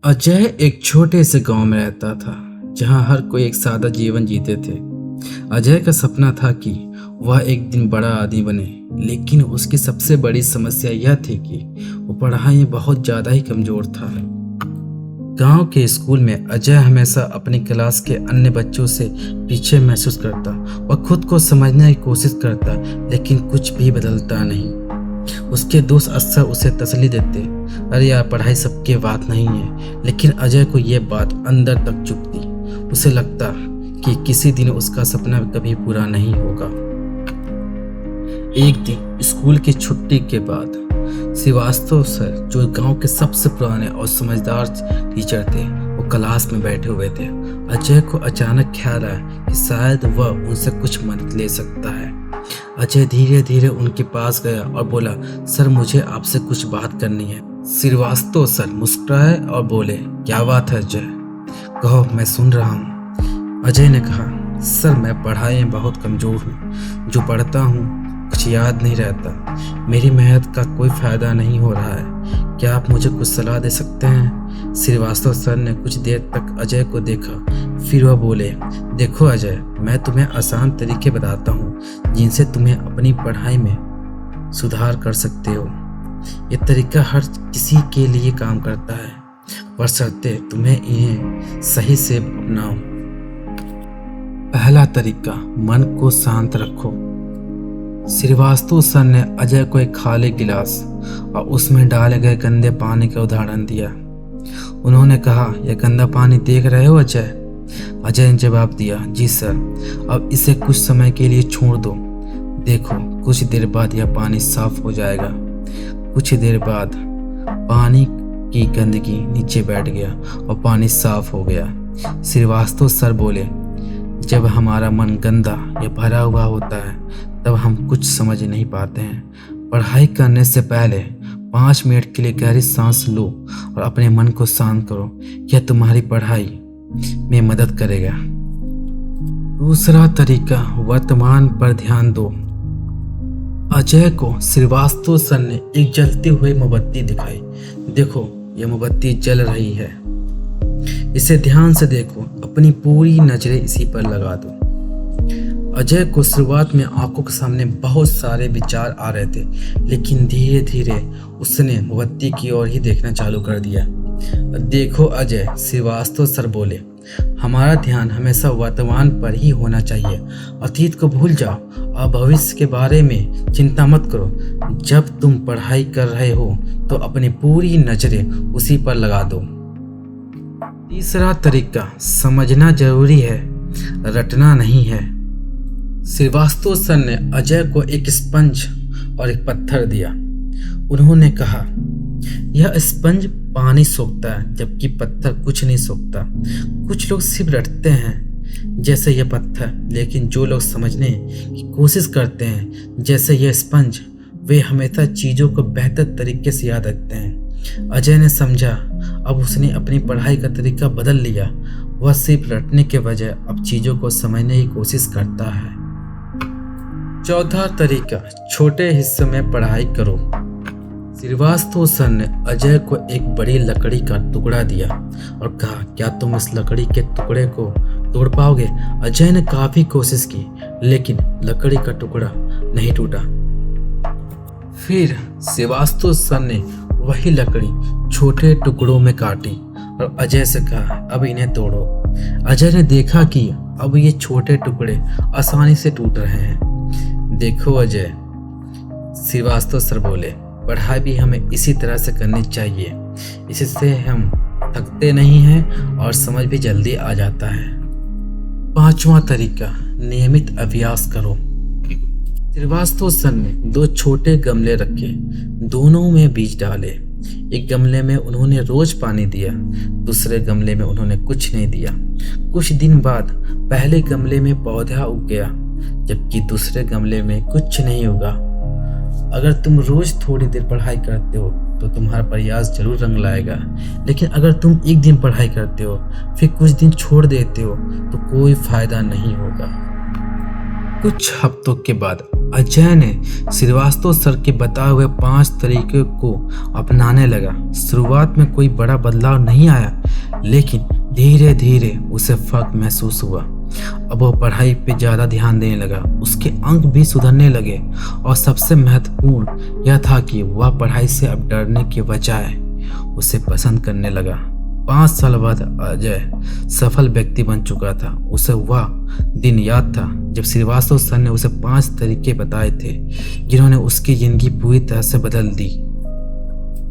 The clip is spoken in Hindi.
अजय एक छोटे से गांव में रहता था जहां हर कोई एक सादा जीवन जीते थे। अजय का सपना था कि वह एक दिन बड़ा आदमी बने, लेकिन उसकी सबसे बड़ी समस्या यह थी कि वो पढ़ाई में बहुत ज़्यादा ही कमज़ोर था। गांव के स्कूल में अजय हमेशा अपनी क्लास के अन्य बच्चों से पीछे महसूस करता। वह खुद को समझने की कोशिश करता, लेकिन कुछ भी बदलता नहीं। उसके दोस्त अक्सर उसे तसल्ली देते, अरे यार पढ़ाई सबके बात नहीं है, लेकिन अजय को यह बात अंदर तक चुभती। उसे लगता कि किसी दिन उसका सपना कभी पूरा नहीं होगा। एक दिन स्कूल की छुट्टी के बाद श्रीवास्तव सर, जो गांव के सबसे पुराने और समझदार टीचर थे, वो क्लास में बैठे हुए थे। अजय को अचानक ख्याल आया कि शायद वह उनसे कुछ मदद ले सकता है। अजय धीरे धीरे उनके पास गया और बोला, सर मुझे आपसे कुछ बात करनी है। श्रीवास्तव सर मुस्कुराए और बोले, क्या बात है अजय, कहो मैं सुन रहा हूँ। अजय ने कहा, सर मैं पढ़ाई में बहुत कमज़ोर हूँ, जो पढ़ता हूँ कुछ याद नहीं रहता, मेरी मेहनत का कोई फ़ायदा नहीं हो रहा है, क्या आप मुझे कुछ सलाह दे सकते हैं। श्रीवास्तव सर ने कुछ देर तक अजय को देखा, फिर वह बोले, देखो अजय, मैं तुम्हें आसान तरीके बताता हूँ जिनसे तुम्हें अपनी पढ़ाई में सुधार कर सकते हो। ये तरीका हर किसी के लिए काम करता है, बशर्ते तुम्हें इन्हें सही से अपनाओ। पहला तरीका, मन को शांत रखो। श्रीवास्तव सर ने अजय को एक खाली गिलास और उसमें डाले गए गंदे पानी का उदाहरण दिया। उन्होंने कहा, यह गंदा पानी देख रहे हो अजय। अजय ने जवाब दिया, जी सर, अब इसे कुछ समय के लिए छोड़ दो, देखो कुछ देर बाद यह पानी साफ हो जाएगा। कुछ देर बाद पानी की गंदगी नीचे बैठ गया और पानी साफ हो गया। श्रीवास्तव सर बोले, जब हमारा मन गंदा या भरा हुआ होता है तब हम कुछ समझ नहीं पाते हैं। पढ़ाई करने से पहले 5 मिनट के लिए गहरी सांस लो और अपने मन को शांत करो, यह तुम्हारी पढ़ाई में मदद करेगा। दूसरा तरीका, वर्तमान पर ध्यान दो। अजय को श्रीवास्तव सर ने एक जलती हुई मोमबत्ती दिखाई। देखो यह मोमबत्ती जल रही है, इसे ध्यान से देखो, अपनी पूरी नजरें इसी पर लगा दो। अजय को शुरुआत में आंखों के सामने बहुत सारे विचार आ रहे थे, लेकिन धीरे धीरे उसने मोमबत्ती की ओर ही देखना चालू कर दिया। देखो अजय, श्रीवास्तव सर बोले, हमारा ध्यान हमेशा वर्तमान पर ही होना चाहिए। अतीत को भूल जाओ और भविष्य के बारे में चिंता मत करो। जब तुम पढ़ाई कर रहे हो तो अपनी पूरी नजरें उसी पर लगा दो। तीसरा तरीका, समझना जरूरी है, रटना नहीं है। श्रीवास्तव सर ने अजय को एक स्पंज और एक पत्थर दिया। उन्होंने कहा, यह स्पंज पानी सोखता है जबकि पत्थर कुछ नहीं सोखता। कुछ लोग सिर्फ रटते हैं जैसे यह पत्थर, लेकिन जो लोग समझने की कोशिश करते हैं जैसे यह स्पंज, वे हमेशा चीज़ों को बेहतर तरीके से याद रखते हैं। अजय ने समझा, अब उसने अपनी पढ़ाई का तरीका बदल लिया। वह सिर्फ रटने के बजाय अब चीज़ों को समझने की कोशिश करता है। चौथा तरीका, छोटे हिस्सों में पढ़ाई करो। श्रीवास्तव सर ने अजय को एक बड़ी लकड़ी का टुकड़ा दिया और कहा, क्या तुम इस लकड़ी के टुकड़े को तोड़ पाओगे। अजय ने काफी कोशिश की, लेकिन लकड़ी का टुकड़ा नहीं टूटा। फिर श्रीवास्तव सर ने वही लकड़ी छोटे टुकड़ों में काटी और अजय से कहा, अब इन्हें तोड़ो। अजय ने देखा कि अब ये छोटे टुकड़े आसानी से टूट रहे हैं। देखो अजय, श्रीवास्तव सर बोले, पढ़ाई भी हमें इसी तरह से करनी चाहिए, इससे हम थकते नहीं हैं और समझ भी जल्दी आ जाता है। पांचवा तरीका, नियमित अभ्यास करो। श्रीवास्तव सर ने 2 छोटे गमले रखे, दोनों में बीज डाले। एक गमले में उन्होंने रोज पानी दिया, दूसरे गमले में उन्होंने कुछ नहीं दिया। कुछ दिन बाद पहले गमले में पौधा उग गया, जबकि दूसरे गमले में कुछ नहीं उगा। अगर तुम रोज थोड़ी देर पढ़ाई करते हो तो तुम्हारा प्रयास जरूर रंग लाएगा, लेकिन अगर तुम एक दिन पढ़ाई करते हो फिर कुछ दिन छोड़ देते हो तो कोई फायदा नहीं होगा। कुछ हफ्तों के बाद अजय ने श्रीवास्तव सर के बताए हुए 5 तरीके को अपनाने लगा। शुरुआत में कोई बड़ा बदलाव नहीं आया, लेकिन धीरे धीरे उसे फर्क महसूस हुआ। अब वो पढ़ाई पे ज़्यादा ध्यान देने लगा, उसके अंक भी सुधरने लगे और सबसे महत्वपूर्ण यह था कि वह पढ़ाई से अब डरने के बजाय उसे पसंद करने लगा। 5 साल बाद अजय सफल व्यक्ति बन चुका था। उसे वह दिन याद था जब श्रीवास्तव सर ने उसे 5 तरीके बताए थे जिन्होंने उसकी जिंदगी पूरी तरह से बदल दी।